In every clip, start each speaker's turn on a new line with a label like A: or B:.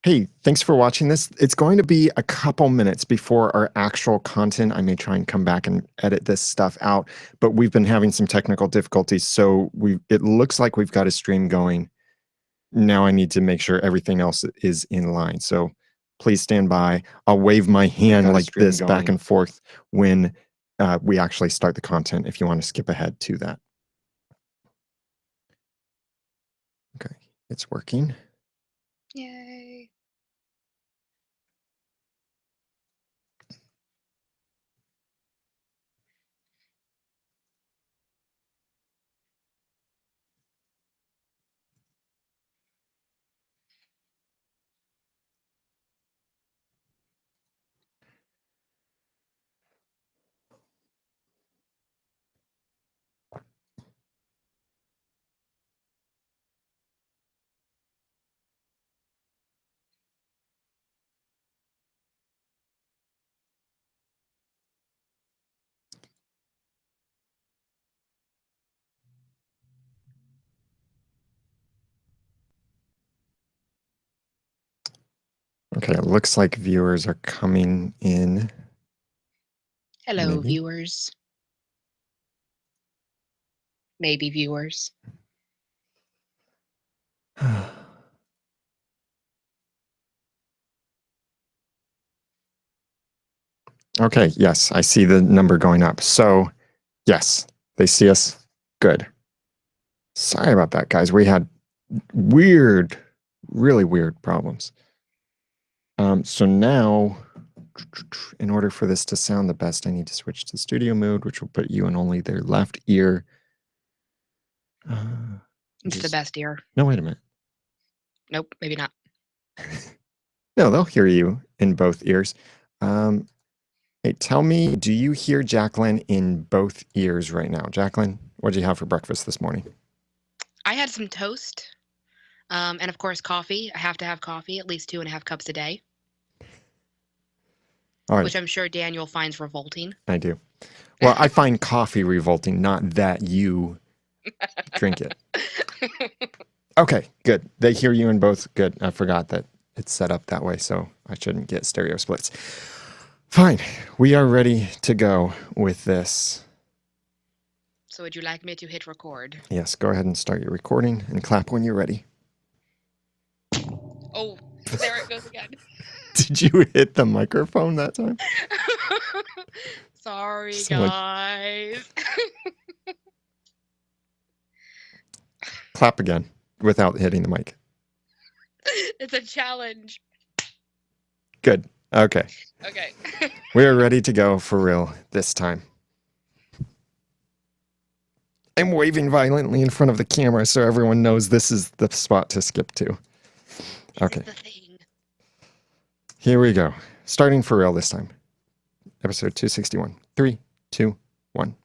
A: Hey, thanks for watching this. It's going to be a couple minutes before our actual content. I may try and come back and edit this stuff out, but we've been having some technical difficulties, so it looks like we've got a stream going. Now I need to make sure everything else is in line. So please stand by. I'll wave my hand like this back and forth when we actually start the content if you want to skip ahead to that. Okay, it's working.
B: Yay.
A: Okay, it looks like viewers are coming in.
B: Hello, viewers. Maybe viewers.
A: Okay, yes, I see the number going up. So, yes, they see us. Good. Sorry about that, guys. We had really weird problems. So now, in order for this to sound the best, I need to switch to studio mode, which will put you in only their left ear.
B: It's the best ear.
A: No, wait a minute.
B: Nope, maybe not.
A: No, they'll hear you in both ears. Hey, tell me, do you hear Jacqueline in both ears right now? Jacqueline, what did you have for breakfast this morning?
B: I had some toast, and of course coffee. I have to have coffee, at least 2.5 cups a day. All right. Which I'm sure Daniel finds revolting.
A: I do. Well, I find coffee revolting, not that you drink it. Okay, good. They hear you in both. Good. I forgot that it's set up that way, so I shouldn't get stereo splits. Fine. We are ready to go with this.
B: So would you like me to hit record?
A: Yes, go ahead and start your recording and clap when you're ready.
B: Oh, there it goes again.
A: Did you hit the microphone that time?
B: Sorry, guys.
A: Clap again without hitting the mic.
B: It's a challenge.
A: Good. Okay.
B: Okay.
A: We are ready to go for real this time. I'm waving violently in front of the camera so everyone knows this is the spot to skip to. Okay. Here we go. Starting for real this time. Episode 261. 3, 2, 1.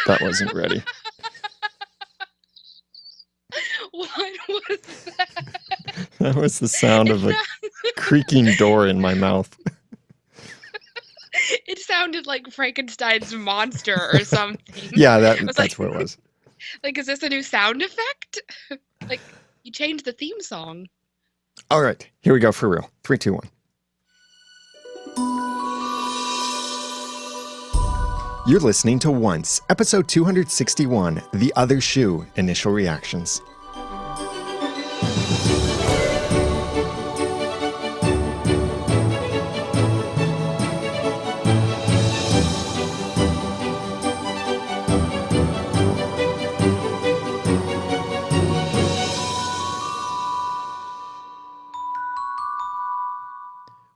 A: That wasn't ready.
B: What was that?
A: That was the sound of a creaking door in my mouth.
B: It sounded like Frankenstein's monster or something.
A: Yeah, that's what it was.
B: Like, is this a new sound effect? Like, you changed the theme song.
A: All right, here we go for real. 3, 2, 1. You're listening to Once, episode 261, The Other Shoe, Initial Reactions.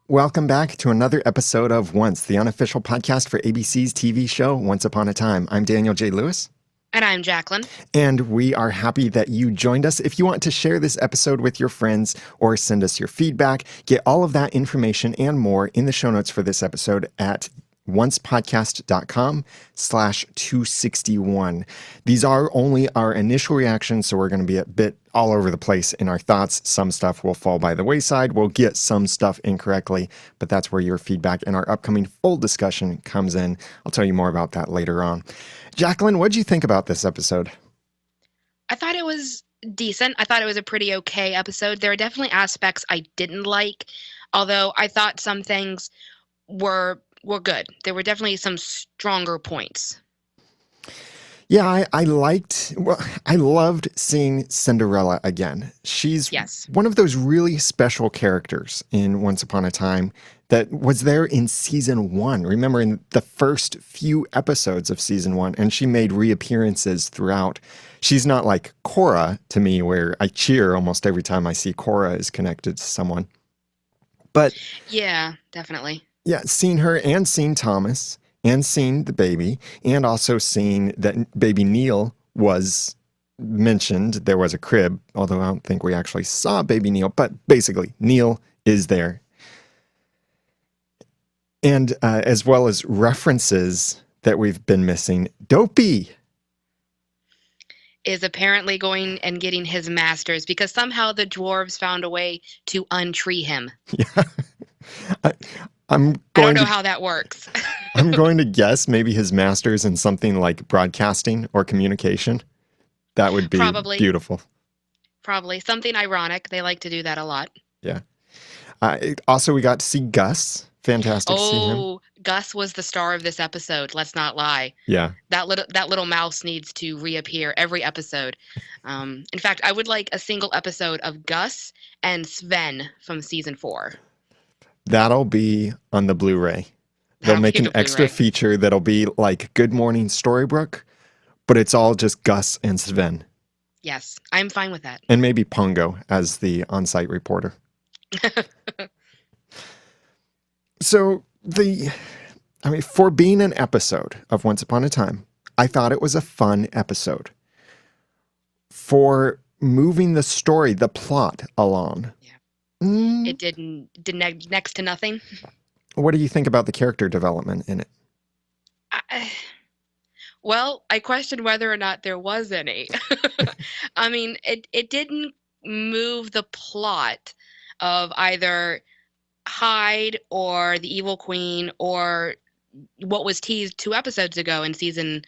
A: Welcome back to another episode of Once, the unofficial podcast for ABC's TV show Once Upon a Time. I'm Daniel J. Lewis.
B: And I'm Jacqueline.
A: And we are happy that you joined us. If you want to share this episode with your friends or send us your feedback, get all of that information and more in the show notes for this episode at oncepodcast.com/261. These are only our initial reactions, so we're going to be a bit all over the place in our thoughts. Some stuff will fall by the wayside. We'll get some stuff incorrectly, but that's where your feedback and our upcoming full discussion comes in. I'll tell you more about that later on. Jacqueline, what did you think about this episode?
B: I thought it was decent. I thought it was a pretty okay episode. There are definitely aspects I didn't like, although I thought some things were good. There were definitely some stronger points.
A: Yeah, I loved seeing Cinderella again. She's
B: Yes.
A: one of those really special characters in Once Upon a Time that was there in season one. Remember, in the first few episodes of season one, and she made reappearances throughout. She's not like Cora to me, where I cheer almost every time I see Cora is connected to someone. But
B: Yeah, definitely.
A: yeah, seeing her and seeing Thomas and seeing the baby and also seeing that baby Neil was mentioned. There was a crib, although I don't think we actually saw baby Neil, but basically Neil is there. And as well as references that we've been missing. Dopey.
B: Is apparently going and getting his master's because somehow the dwarves found a way to untree him.
A: Yeah. I, I'm
B: I don't
A: going
B: know
A: to
B: how that works.
A: I'm going to guess maybe his master's in something like broadcasting or communication. That would be
B: Probably.
A: beautiful.
B: Probably. Something ironic. They like to do that a lot.
A: Yeah. Also, we got to see Gus. Fantastic to see him.
B: Oh, Gus was the star of this episode. Let's not lie.
A: Yeah.
B: That little mouse needs to reappear every episode. In fact, I would like a single episode of Gus and Sven from season 4.
A: That'll be on the Blu-ray. They'll
B: That'll
A: make
B: be
A: an
B: the
A: extra
B: Blu-ray.
A: feature that'll be like Good Morning Storybrooke, but it's all just Gus and Sven.
B: Yes, I'm fine with that.
A: And maybe Pongo as the on-site reporter. So for being an episode of Once Upon a Time, I thought it was a fun episode. For moving the story, the plot along.
B: Yeah.
A: Mm,
B: It did next to nothing.
A: what do you think about the character development in it?
B: I, well, I question whether or not there was any. I mean, it didn't move the plot of either Hyde or the Evil Queen or what was teased 2 episodes ago in in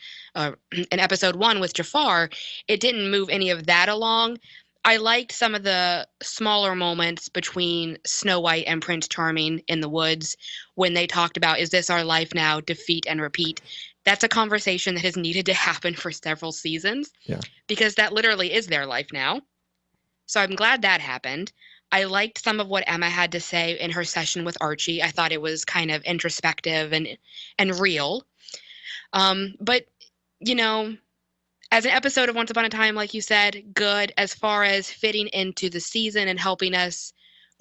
B: episode 1 with Jafar. It didn't move any of that along. I liked some of the smaller moments between Snow White and Prince Charming in the woods when they talked about, is this our life now? Defeat and repeat. That's a conversation that has needed to happen for several seasons.
A: Yeah.
B: Because that literally is their life now. So I'm glad that happened. I liked some of what Emma had to say in her session with Archie. I thought it was kind of introspective and real. But you know, as an episode of Once Upon a Time, like you said, good as far as fitting into the season and helping us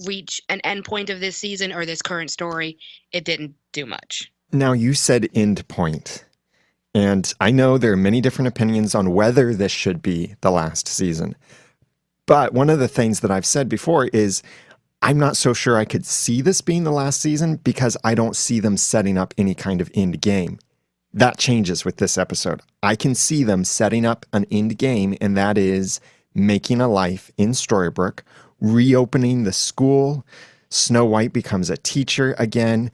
B: reach an end point of this season or this current story. It didn't do much.
A: Now, you said end point. And I know there are many different opinions on whether this should be the last season. But one of the things that I've said before is I'm not so sure I could see this being the last season because I don't see them setting up any kind of end game. That changes with this episode. I can see them setting up an end game, and that is making a life in Storybrooke, reopening the school. Snow White becomes a teacher again.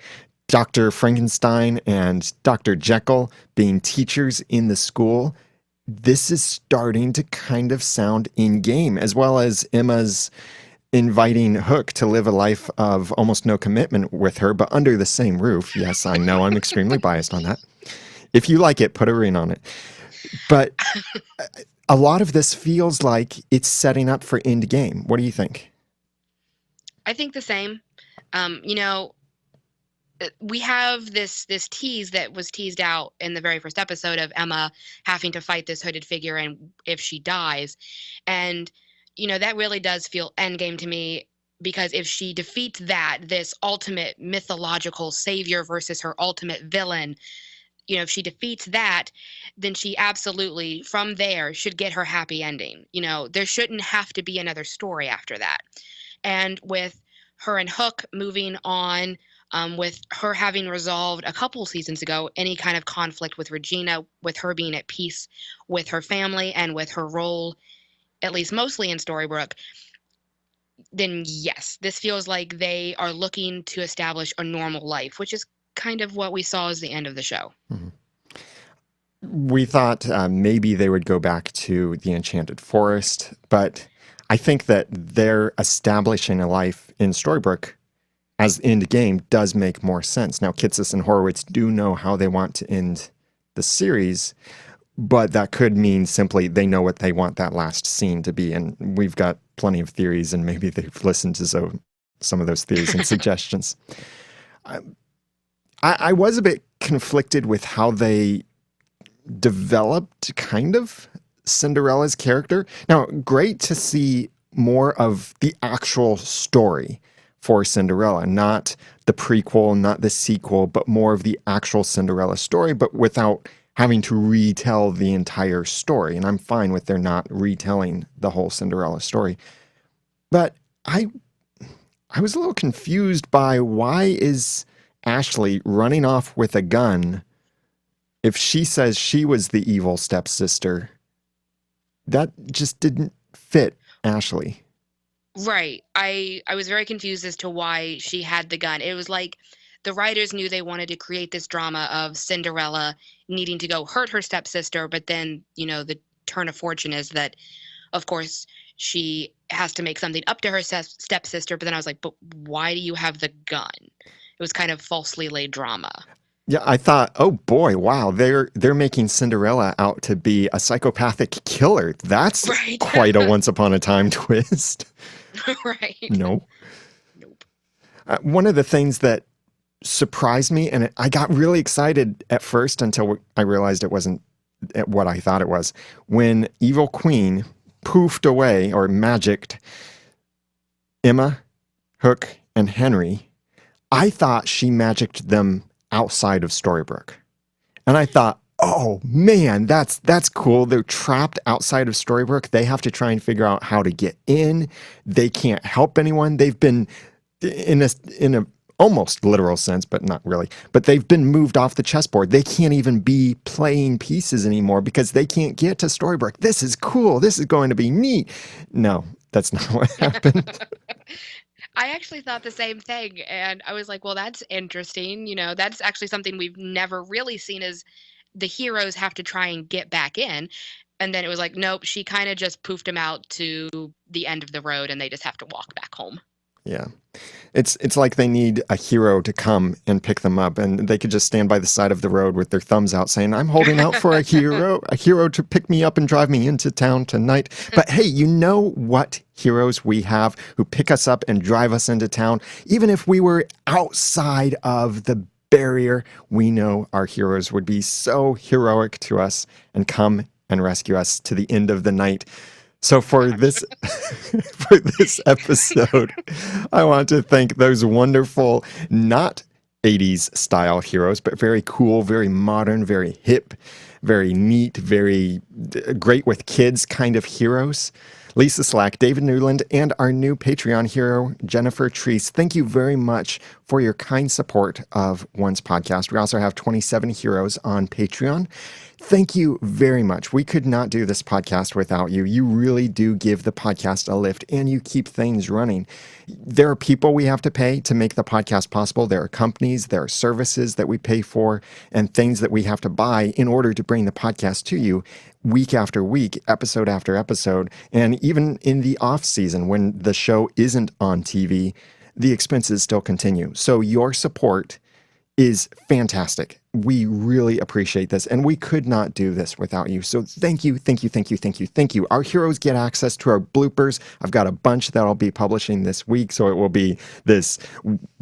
A: Dr. Frankenstein and Dr. Jekyll being teachers in the school. This is starting to kind of sound in game, as well as Emma's inviting Hook to live a life of almost no commitment with her, but under the same roof. Yes, I know I'm extremely biased on that. If you like it, put a ring on it. But a lot of this feels like it's setting up for end game. What do you think?
B: I think the same. You know, we have this tease that was teased out in the very first episode of Emma having to fight this hooded figure and if she dies. And you know, that really does feel endgame to me because if she defeats this ultimate mythological savior versus her ultimate villain, you know, if she defeats that, then she absolutely from there should get her happy ending. You know, there shouldn't have to be another story after that. And with her and Hook moving on, with her having resolved a couple seasons ago any kind of conflict with Regina, with her being at peace with her family and with her role, at least mostly in Storybrooke, then yes, this feels like they are looking to establish a normal life, which is kind of what we saw as the end of the show.
A: Mhm. We thought maybe they would go back to the Enchanted Forest, but I think that they're establishing a life in Storybrooke as end game does make more sense. Now, Kitsis and Horowitz do know how they want to end the series, but that could mean simply they know what they want that last scene to be. And we've got plenty of theories, and maybe they've listened to some of those theories and suggestions. I was a bit conflicted with how they developed kind of Cinderella's character. Now, great to see more of the actual story for Cinderella, not the prequel, not the sequel, but more of the actual Cinderella story, but without having to retell the entire story. And I'm fine with their not retelling the whole Cinderella story. But I was a little confused by why is Ashley running off with a gun if she says she was the evil stepsister. That just didn't fit Ashley.
B: Right. I was very confused as to why she had the gun. It was like the writers knew they wanted to create this drama of Cinderella needing to go hurt her stepsister, but then, the turn of fortune is that, of course, she has to make something up to her stepsister. But then I was like, but why do you have the gun? It was kind of falsely laid drama.
A: Yeah, I thought, oh boy, wow, they're making Cinderella out to be a psychopathic killer. That's
B: Right.
A: quite a once upon a time twist.
B: Right.
A: No.
B: Nope.
A: One of the things that surprised me, and I got really excited at first until I realized it wasn't what I thought it was, when Evil Queen poofed away or magicked Emma, Hook, and Henry. I thought she magicked them outside of Storybrooke. And I thought, oh man, that's cool. They're trapped outside of Storybrooke. They have to try and figure out how to get in. They can't help anyone. They've been in a almost literal sense, but not really. But they've been moved off the chessboard. They can't even be playing pieces anymore because they can't get to Storybrooke. This is cool. This is going to be neat. No, that's not what happened.
B: I actually thought the same thing, and I was like, well, that's interesting. That's actually something we've never really seen is the heroes have to try and get back in. And then it was like, nope, she kind of just poofed them out to the end of the road and they just have to walk back home.
A: Yeah. It's like they need a hero to come and pick them up, and they could just stand by the side of the road with their thumbs out saying, I'm holding out for a hero to pick me up and drive me into town tonight. But hey, you know what heroes we have who pick us up and drive us into town? Even if we were outside of the barrier, we know our heroes would be so heroic to us and come and rescue us to the end of the night. So for this episode, I want to thank those wonderful, not 80s style heroes, but very cool, very modern, very hip, very neat, very great with kids kind of heroes. Lisa Slack, David Newland, and our new Patreon hero, Jennifer Treese. Thank you very much for your kind support of One's podcast. We also have 27 heroes on Patreon. Thank you very much. We could not do this podcast without you. You really do give the podcast a lift and you keep things running. There are people we have to pay to make the podcast possible. There are companies, there are services that we pay for, and things that we have to buy in order to bring the podcast to you week after week, episode after episode. And even in the off season when the show isn't on TV, the expenses still continue. So your support is fantastic. We really appreciate this, and we could not do this without you. So thank you, thank you, thank you, thank you, thank you. Our heroes get access to our bloopers. I've got a bunch that I'll be publishing this week, so it will be this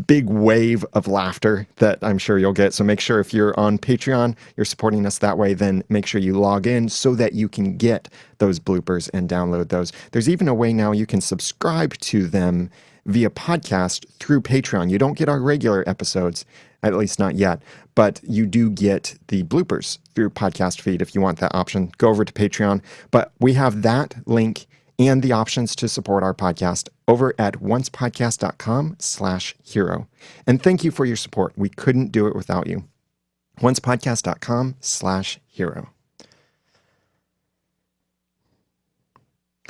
A: big wave of laughter that I'm sure you'll get. So make sure if you're on Patreon, you're supporting us that way, then make sure you log in so that you can get those bloopers and download those. There's even a way now you can subscribe to them via podcast through Patreon. You don't get our regular episodes, at least not yet, but you do get the bloopers through podcast feed if you want that option. Go over to Patreon. But we have that link and the options to support our podcast over at oncepodcast.com/hero. And thank you for your support. We couldn't do it without you. oncepodcast.com/hero.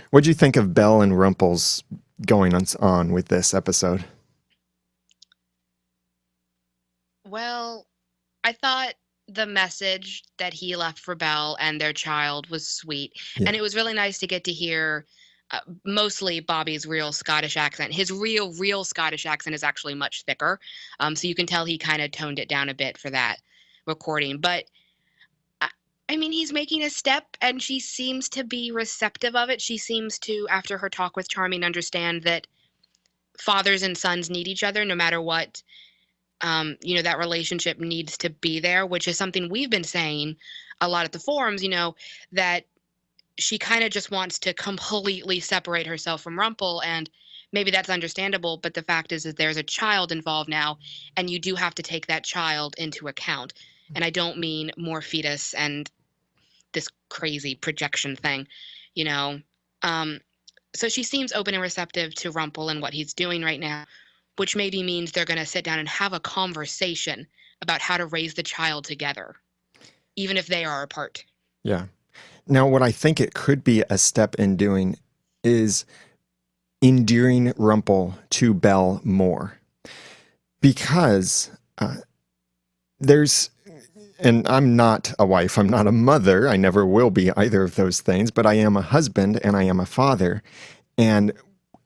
A: What'd you think of Belle and Rumple's going on with this episode?
B: Well, I thought the message that he left for Belle and their child was sweet.
A: Yeah.
B: And it was really nice to get to hear mostly Bobby's real Scottish accent. His real Scottish accent is actually much thicker. So you can tell he kind of toned it down a bit for that recording. But I, I mean, he's making a step and she seems to be receptive of it. She seems to, after her talk with Charming, understand that fathers and sons need each other no matter what. That relationship needs to be there, which is something we've been saying a lot at the forums, that she kind of just wants to completely separate herself from Rumple. And maybe that's understandable. But the fact is that there's a child involved now, and you do have to take that child into account. And I don't mean more fetus and this crazy projection thing, you know. So she seems open and receptive to Rumple and what he's doing right now, which maybe means they're going to sit down and have a conversation about how to raise the child together, even if they are apart.
A: Yeah. Now, what I think it could be a step in doing is endearing Rumple to Belle more. Because and I'm not a wife, I'm not a mother, I never will be either of those things, but I am a husband and I am a father. And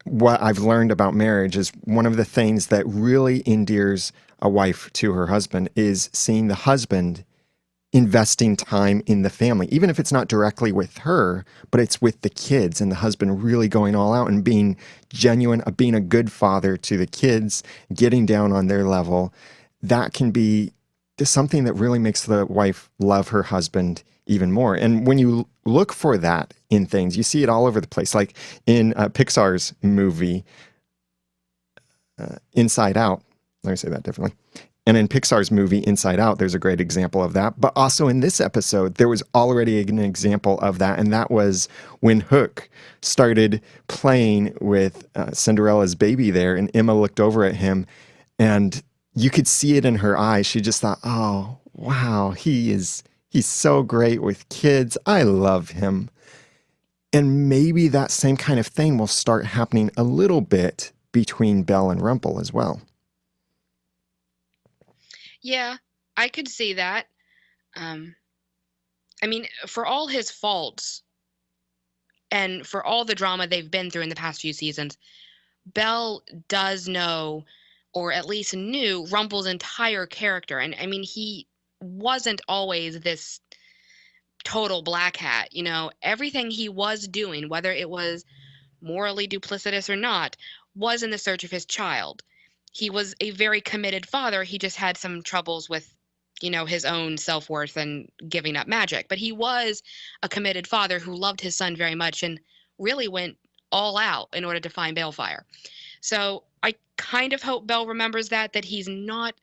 A: what I've learned about marriage is one of the things that really endears a wife to her husband is seeing the husband investing time in the family, even if it's not directly with her, but it's with the kids, and the husband really going all out and being genuine, being a good father to the kids, getting down on their level. That can be something that really makes the wife love her husband even more. And when you look for that in things, you see it all over the place. Like in Pixar's movie, Inside Out. Let me say that differently. And in Pixar's movie, Inside Out, there's a great example of that. But also in this episode, there was already an example of that. And that was when Hook started playing with Cinderella's baby there. And Emma looked over at him and you could see it in her eyes. She just thought, oh, wow, he's so great with kids. I love him. And maybe that same kind of thing will start happening a little bit between Belle and Rumple as well.
B: Yeah, I could see that. I mean, for all his faults and for all the drama they've been through in the past few seasons, Belle does know, or at least knew, Rumple's entire character. And I mean, he wasn't always this total black hat. Everything he was doing, whether it was morally duplicitous or not, was in the search of his child. He was a very committed father. He just had some troubles with, his own self-worth and giving up magic. But he was a committed father who loved his son very much and really went all out in order to find Balefire. So I kind of hope Belle remembers that he's not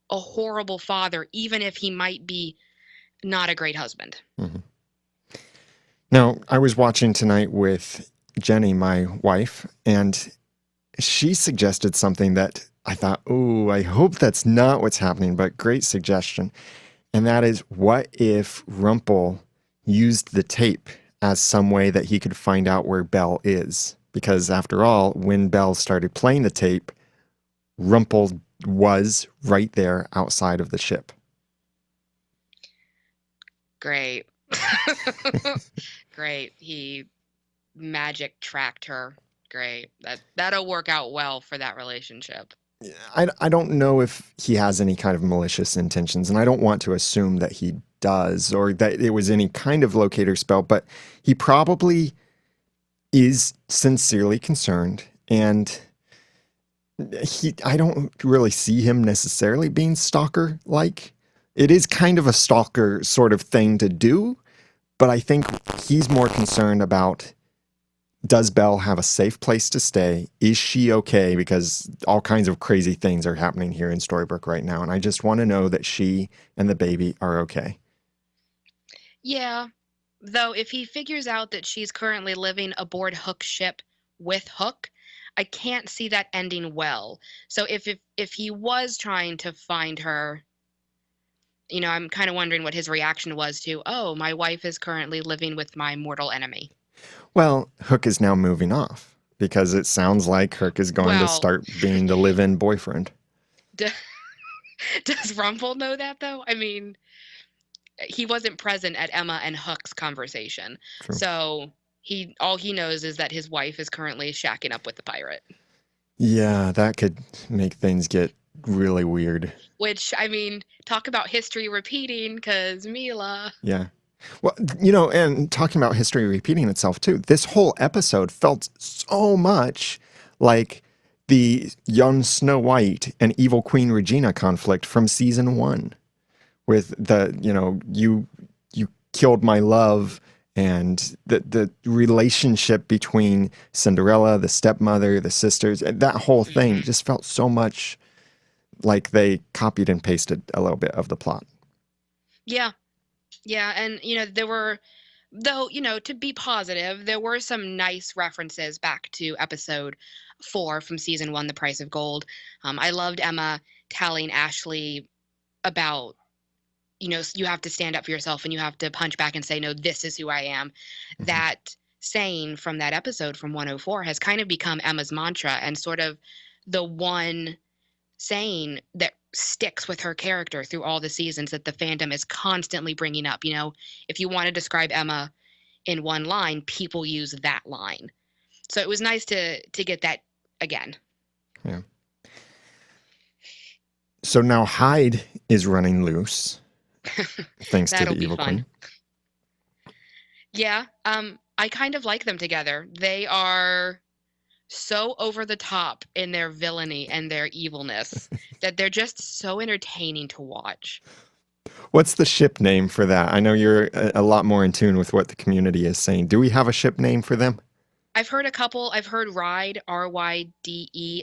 B: a horrible father, even if he might be not a great husband.
A: Mm-hmm. Now, I was watching tonight with Jenny, my wife, and she suggested something that I thought, oh, I hope that's not what's happening, but great suggestion. And that is, what if Rumple used the tape as some way that he could find out where Belle is? Because after all, when Belle started playing the tape, Rumple was right there outside of the ship.
B: Great. Great. He magic tracked her. Great. That'll work out well for that relationship.
A: I don't know if he has any kind of malicious intentions, and I don't want to assume that he does or that it was any kind of locator spell, but he probably is sincerely concerned, and I don't really see him necessarily being stalker-like. It is kind of a stalker sort of thing to do, but I think he's more concerned about, does Belle have a safe place to stay? Is she okay? Because all kinds of crazy things are happening here in Storybrooke right now, and I just want to know that she and the baby are okay.
B: Yeah, Though if he figures out that she's currently living aboard Hook's ship with Hook, I can't see that ending well. So if he was trying to find her, I'm kind of wondering what his reaction was to, oh, my wife is currently living with my mortal enemy.
A: Well, Hook is now moving off because it sounds like Hook is going to
B: Well,
A: start being the live-in boyfriend.
B: d- does Rumple know that though? I mean, he wasn't present at Emma and Hook's conversation.
A: True.
B: So he all he knows is that his wife is currently shacking up with the pirate.
A: Yeah, that could make things get really weird.
B: Which, I mean, talk about history repeating, because Mila.
A: Yeah. Well, and talking about history repeating itself too, this whole episode felt so much like the young Snow White and evil Queen Regina conflict from season one, with you killed my love, and the relationship between Cinderella, the stepmother, the sisters, and that whole thing
B: Hmm.
A: just felt so much like they copied and pasted a little bit of the plot.
B: Yeah, yeah, and there were, though, to be positive, there were some nice references back to episode 4 from season 1, The Price of Gold. I loved Emma telling Ashley about, you have to stand up for yourself and you have to punch back and say, no, this is who I am.
A: Mhm.
B: That saying from that episode from 104 has kind of become Emma's mantra and sort of the one saying that sticks with her character through all the seasons that the fandom is constantly bringing up. If you want to describe Emma in one line, people use that line. So it was nice to get that again.
A: Yeah. So now Hyde is running loose, thanks to the
B: That'll be
A: evil
B: fun.
A: queen.
B: Yeah, I kind of like them together. They are so over the top in their villainy and their evilness that they're just so entertaining to watch.
A: What's the ship name for that? I know you're a lot more in tune with what the community is saying. Do we have a ship name for them?
B: I've heard a couple. I've heard Ride, Ryde.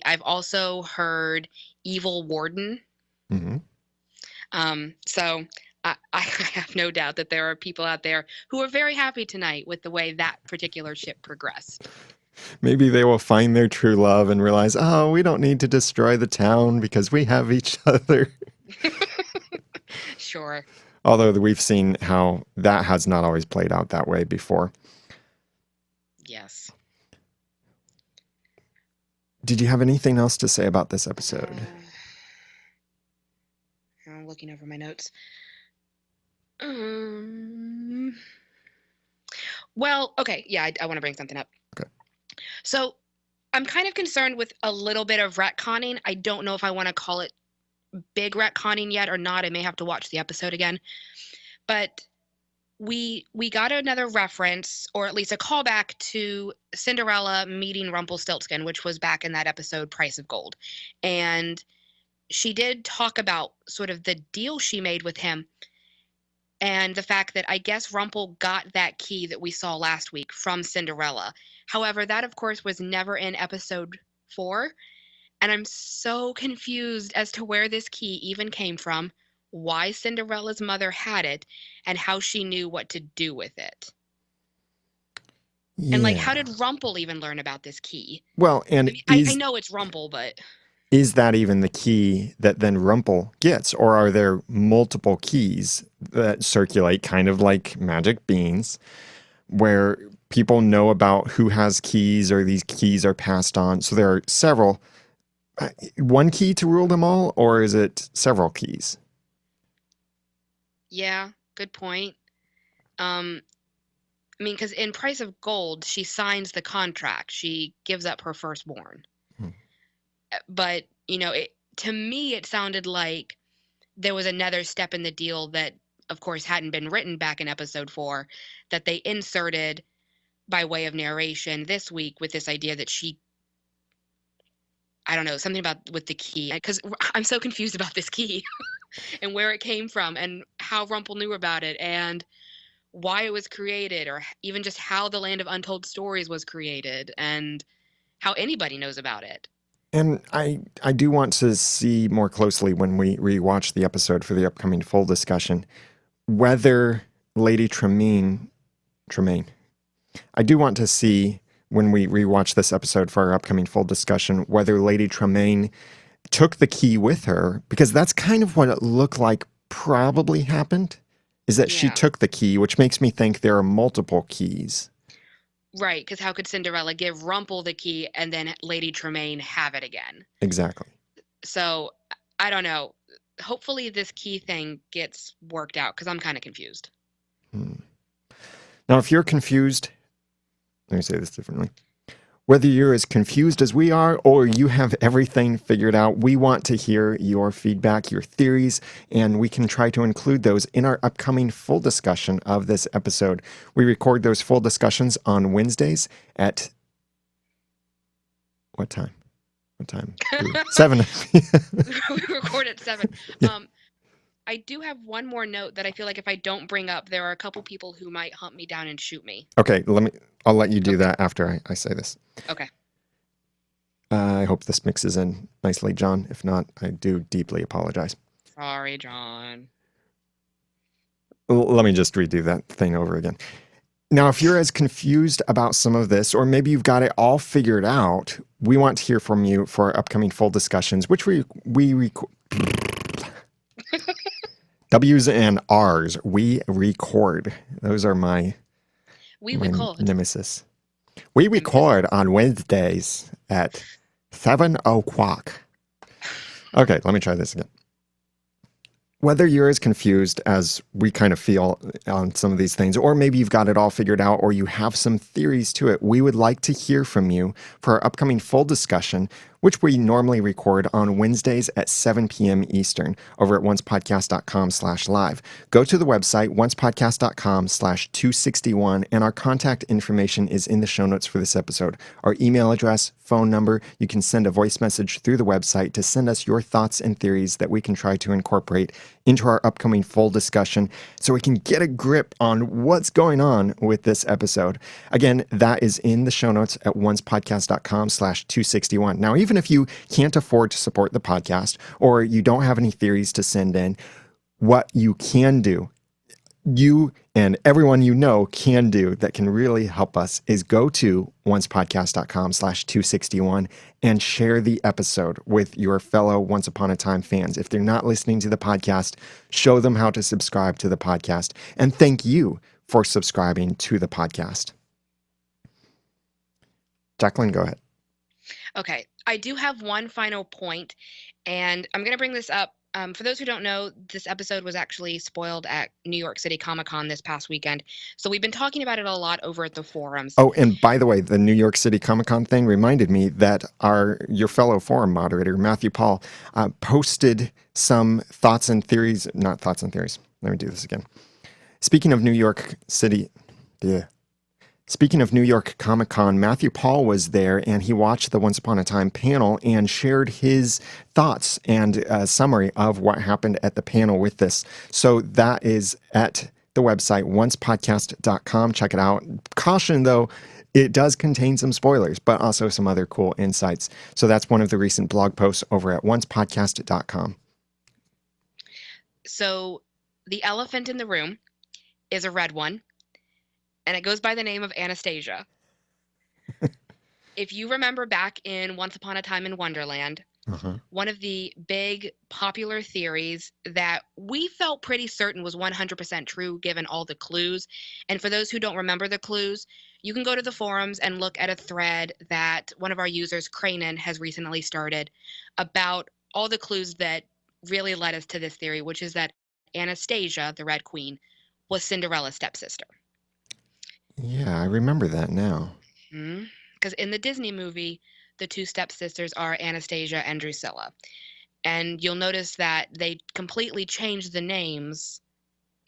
B: I've also heard Evil Warden.
A: Hmm.
B: So I have no doubt that there are people out there who are very happy tonight with the way that particular ship progressed.
A: Maybe they will find their true love and realize, oh, we don't need to destroy the town because we have each other.
B: Sure.
A: Although we've seen how that has not always played out that way before.
B: Yes.
A: Did you have anything else to say about this episode?
B: I'm looking over my notes. Um, well, okay. Yeah, I want to bring something up.
A: Okay.
B: So I'm kind of concerned with a little bit of retconning. I don't know if I want to call it big retconning yet or not. I may have to watch the episode again. But we got another reference, or at least a callback to Cinderella meeting Rumpelstiltskin, which was back in that episode Price of Gold. And she did talk about sort of the deal she made with him and the fact that I guess Rumple got that key that we saw last week from Cinderella. However, that of course was never in episode 4, and I'm so confused as to where this key even came from, why Cinderella's mother had it, and how she knew what to do with it. And like,
A: Yeah.
B: how did Rumple even learn about this key?
A: Well,
B: I
A: and
B: mean, I know it's Rumple, but
A: is that even the key that then Rumple gets? Or are there multiple keys that circulate, kind of like magic beans, where people know about who has keys or these keys are passed on? So there are several. One key to rule them all, or is it several keys?
B: yeah, good point. Um, I mean, because in Price of Gold, she signs the contract. She gives up her firstborn.
A: Hmm.
B: But, to me, it sounded like there was another step in the deal that, of course, hadn't been written back in episode 4 that they inserted by way of narration this week with this idea that I don't know, something about with the key. Because I'm so confused about this key and where it came from and how Rumple knew about it and why it was created, or even just how the Land of Untold Stories was created and how anybody knows about it.
A: And I do want to see more closely when we rewatch the episode for the upcoming full discussion whether Lady Tremaine Tremaine. I do want to see when we rewatch this episode for our upcoming full discussion whether Lady Tremaine took the key with her, because that's kind of what it looked like probably happened, is that she
B: Yeah.
A: took the key, which makes me think there are multiple keys.
B: Right, because how could Cinderella give Rumple the key and then Lady Tremaine have it again?
A: Exactly.
B: So I don't know. Hopefully this key thing gets worked out because I'm kind of confused.
A: Hmm. Now, if you're confused, let me say this differently. Whether you're as confused as we are or you have everything figured out, we want to hear your feedback, your theories, and we can try to include those in our upcoming full discussion of this episode. We record those full discussions on Wednesdays at what time? What time? 7.
B: We record at 7.
A: Yeah.
B: I do have one more note that I feel like if I don't bring up, there are a couple people who might hunt me down and shoot me.
A: Okay, I'll let you do
B: Okay.
A: that after I say this.
B: Okay.
A: I hope this mixes in nicely, John. If not, I do deeply apologize.
B: Sorry, John.
A: Let me just redo that thing over again. Now, if you're as confused about some of this, or maybe you've got it all figured out, we want to hear from you for our upcoming full discussions, which W's and R's, we record. Those are my
B: We record.
A: nemesis. We record on Wednesdays at 7 o'clock. Okay, let me try this again. Whether you're as confused as we kind of feel on some of these things, or maybe you've got it all figured out, or you have some theories to it, we would like to hear from you for our upcoming full discussion, which we normally record on Wednesdays at 7 p.m. Eastern over at oncepodcast.com/live. Go to the website, oncepodcast.com/261, and our contact information is in the show notes for this episode. Our email address, phone number, you can send a voice message through the website to send us your thoughts and theories that we can try to incorporate into our upcoming full discussion so we can get a grip on what's going on with this episode. Again, that is in the show notes at oncepodcast.com/261. Now, even if you can't afford to support the podcast or you don't have any theories to send in, what you can do, you and everyone you know can do that can really help us is go to oncepodcast.com/261 and share the episode with your fellow Once Upon a Time fans. If they're not listening to the podcast, show them how to subscribe to the podcast. And thank you for subscribing to the podcast. Jacqueline, go ahead.
B: Okay. I do have one final point, and I'm going to bring this up. For those who don't know, this episode was actually spoiled at New York City Comic Con this past weekend. So we've been talking about it a lot over at the forums.
A: Oh, and by the way, the New York City Comic Con thing reminded me that your fellow forum moderator, Matthew Paul, posted some thoughts and theories. Not thoughts and theories. Let me do this again. Speaking of New York City, Speaking of New York Comic Con, Matthew Paul was there and he watched the Once Upon a Time panel and shared his thoughts and a summary of what happened at the panel with this. So that is at the website, oncepodcast.com. Check it out. Caution, though, it does contain some spoilers, but also some other cool insights. So that's one of the recent blog posts over at oncepodcast.com.
B: So the elephant in the room is a red one, and it goes by the name of Anastasia. If you remember back in Once Upon a Time in Wonderland, one of the big popular theories that we felt pretty certain was 100% true given all the clues. And for those who don't remember the clues, you can go to the forums and look at a thread that one of our users, Cranen, has recently started about all the clues that really led us to this theory, which is that Anastasia, the Red Queen, was Cinderella's stepsister.
A: Yeah, I remember that now.
B: Because in the Disney movie, the two stepsisters are Anastasia and Drusilla. And you'll notice that they completely changed the names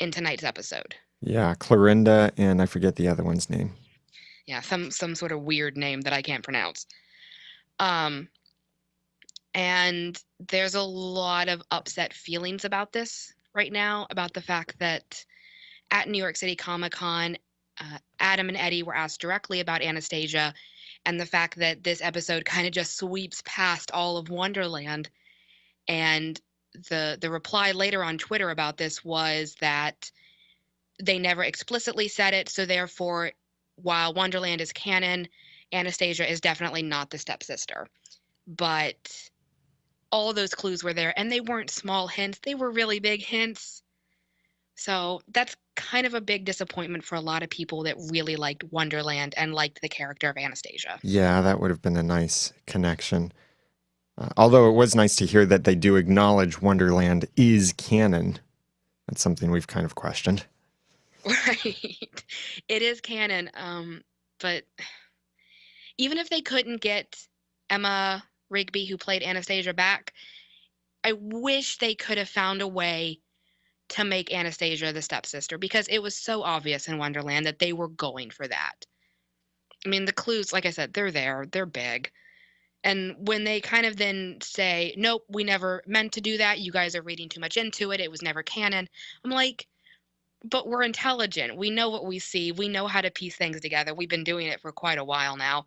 B: in tonight's episode.
A: Yeah, Clorinda and I forget the other one's name.
B: Yeah, some sort of weird name that I can't pronounce. And there's a lot of upset feelings about this right now, about the fact that at New York City Comic Con, Adam and Eddie were asked directly about Anastasia, and the fact that this episode kind of just sweeps past all of Wonderland. And the reply later on Twitter about this was that They never explicitly said it, so therefore, while Wonderland is canon, Anastasia is definitely not the stepsister. But all those clues were there, and they weren't small hints, they were really big hints. So that's kind of a big disappointment for a lot of people that really liked Wonderland and liked the character of Anastasia.
A: Yeah, that would have been a nice connection. Although it was nice to hear that they do acknowledge Wonderland is canon. That's something we've kind of questioned.
B: Right. It is canon. But even if they couldn't get Emma Rigby, who played Anastasia, back, I wish they could have found a way to make Anastasia the stepsister because it was so obvious in Wonderland that they were going for that. I mean, the clues, like I said, they're there, they're big. And when they kind of then say, nope, we never meant to do that, you guys are reading too much into it, it was never canon, I'm like, but we're intelligent. We know what we see. We know how to piece things together. We've been doing it for quite a while now.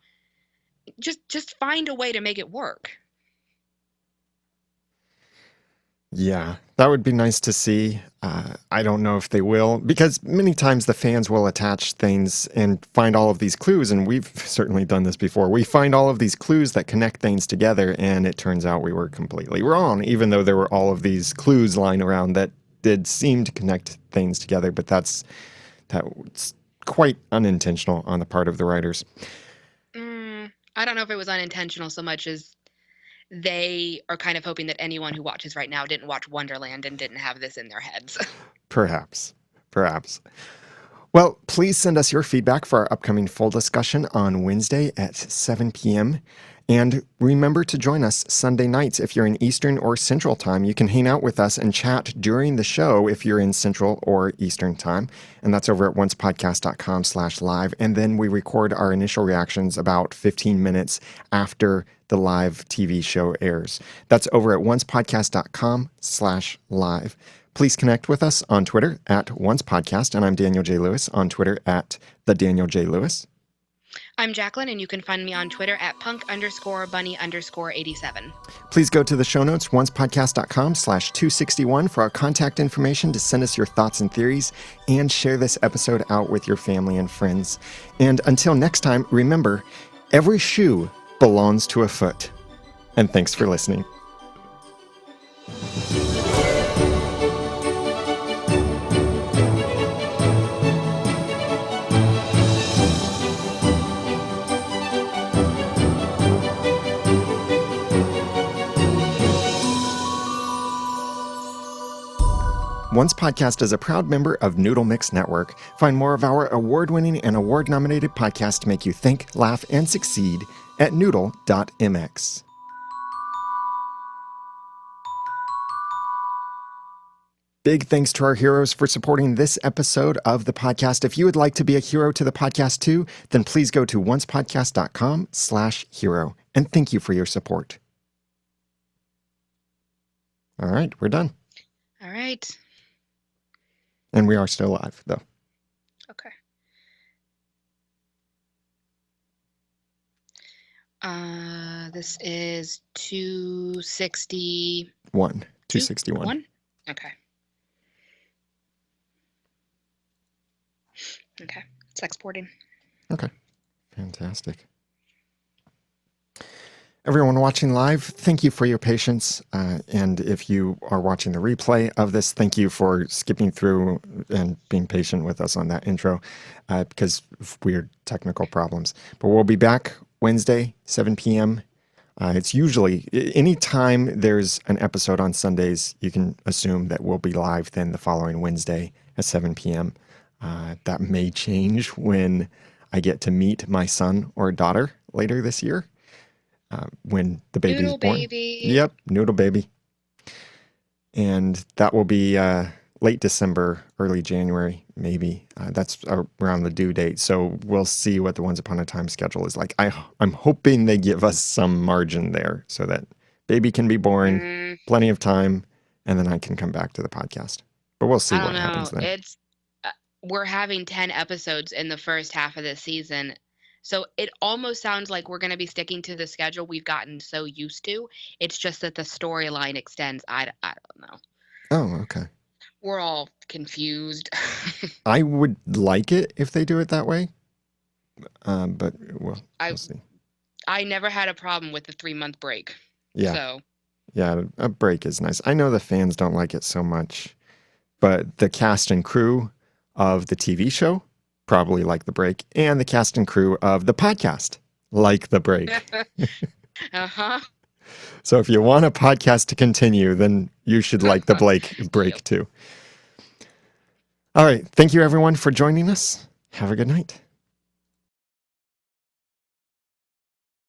B: Just find a way to make it work.
A: Yeah, that would be nice to see. I don't know if they will, because many times the fans will attach things and find all of these clues, and we've certainly done this before. We find all of these clues that connect things together, and it turns out we were completely wrong, even though there were all of these clues lying around that did seem to connect things together, but that's quite unintentional on the part of the writers.
B: I don't know if it was unintentional so much as they are kind of hoping that anyone who watches right now didn't watch Wonderland and didn't have this in their heads.
A: Perhaps. Perhaps. Well, please send us your feedback for our upcoming full discussion on Wednesday at 7 p.m. And remember to join us Sunday nights if you're in Eastern or Central Time. You can hang out with us and chat during the show if you're in Central or Eastern Time. And that's over at oncepodcast.com/live. And then we record our initial reactions about 15 minutes after the live TV show airs. That's over at oncepodcast.com/live. Please connect with us on Twitter at Once Podcast, and I'm Daniel J. Lewis on Twitter at the Daniel J. Lewis.
B: I'm Jacqueline, and you can find me on Twitter at punk_bunny_87.
A: Please go to the show notes, oncepodcast.com/261 for our contact information to send us your thoughts and theories and share this episode out with your family and friends. And until next time, remember, every shoe belongs to a foot. And thanks for listening. Once Podcast is a proud member of Noodle.mx Network. Find more of our award-winning and award-nominated podcasts to make you think, laugh, and succeed at Noodle.mx. Big thanks to our heroes for supporting this episode of the podcast. If you would like to be a hero to the podcast too, then please go to oncepodcast.com/hero. And thank you for your support. All right, we're done.
B: All right.
A: And we are still live, though.
B: Okay. This is 261.
A: 261.
B: Okay. Okay. It's exporting.
A: Okay. Fantastic. Everyone watching live, thank you for your patience. And if you are watching the replay of this, thank you for skipping through and being patient with us on that intro because of weird technical problems. But we'll be back Wednesday, 7 p.m. It's usually anytime there's an episode on Sundays, you can assume that we'll be live then the following Wednesday at 7 p.m. That may change when I get to meet my son or daughter later this year. When the baby is born.
B: Baby.
A: Yep, Noodle baby. And that will be late December, early January, maybe. That's around the due date. So we'll see what the Once Upon a Time schedule is like. I'm hoping they give us some margin there so that baby can be born, plenty of time, and then I can come back to the podcast. But we'll see what happens then.
B: We're having 10 episodes in the first half of this season. So it almost sounds like we're going to be sticking to the schedule we've gotten so used to. It's just that the storyline extends. I don't know.
A: Oh, okay.
B: We're all confused.
A: I would like it if they do it that way, but we'll
B: I
A: see.
B: I never had a problem with the 3-month break.
A: Yeah,
B: So,
A: yeah, a break is nice. I know the fans don't like it so much, but the cast and crew of the TV show probably like the break, and the cast and crew of the podcast like the break.
B: uh-huh.
A: So if you want a podcast to continue, then you should like the break
B: Yep.
A: too. All right. Thank you, everyone, for joining us. Have a good night.